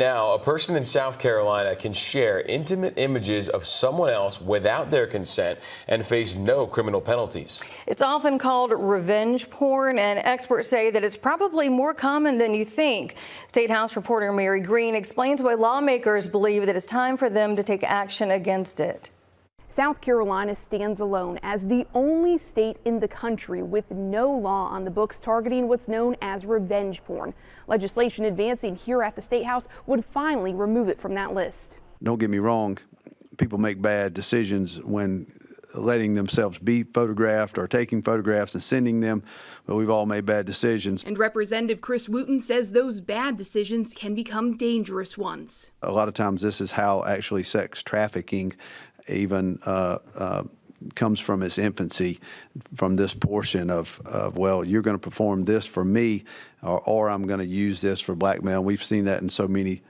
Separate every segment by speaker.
Speaker 1: Now, a person in South Carolina can share intimate images of someone else without their consent and face no criminal penalties.
Speaker 2: It's often called revenge porn, and experts say that it's probably more common than you think. State House reporter Mary Green explains why lawmakers believe that it's time for them to take action against it.
Speaker 3: South Carolina stands alone as the only state in the country with no law on the books targeting what's known as revenge porn. Legislation advancing here at the State House would finally remove it from that list.
Speaker 4: Don't get me wrong, people make bad decisions when letting themselves be photographed or taking photographs and sending them, but we've all made bad decisions.
Speaker 3: And Representative Chris Wooten says those bad decisions can become dangerous ones.
Speaker 4: A lot of times this is how actually sex trafficking even comes from its infancy, from this portion of well, you're going to perform this for me, or I'm going to use this for blackmail. We've seen that in so many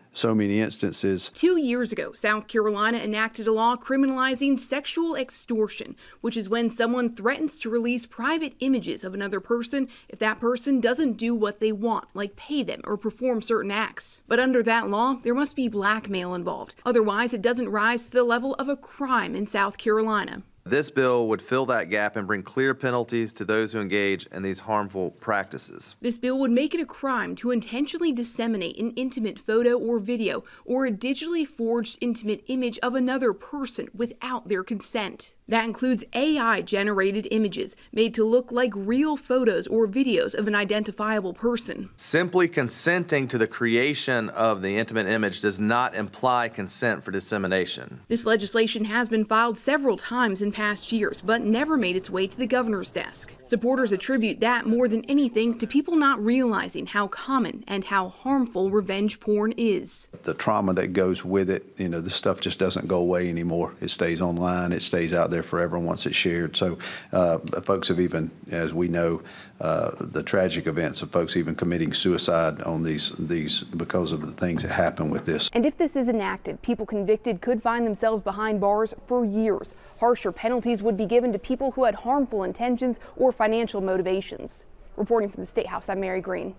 Speaker 4: instances.
Speaker 3: 2 years ago, South Carolina enacted a law criminalizing sexual extortion, which is when someone threatens to release private images of another person if that person doesn't do what they want, like pay them or perform certain acts. But under that law, there must be blackmail involved. Otherwise, it doesn't rise to the level of a crime in South Carolina.
Speaker 5: This bill would fill that gap and bring clear penalties to those who engage in these harmful practices.
Speaker 3: This bill would make it a crime to intentionally disseminate an intimate photo or video or a digitally forged intimate image of another person without their consent. That includes AI-generated images made to look like real photos or videos of an identifiable person.
Speaker 5: Simply consenting to the creation of the intimate image does not imply consent for dissemination.
Speaker 3: This legislation has been filed several times in past years, but never made its way to the governor's desk. Supporters attribute that more than anything to people not realizing how common and how harmful revenge porn is.
Speaker 4: The trauma that goes with it, this stuff just doesn't go away anymore. It stays online, it stays out there forever once it's shared. So folks have even, as we know, the tragic events of folks even committing suicide on these because of the things that happen with this.
Speaker 3: And if this is enacted, people convicted could find themselves behind bars for years. Harsher penalties would be given to people who had harmful intentions or financial motivations. Reporting from the State House, I'm Mary Green.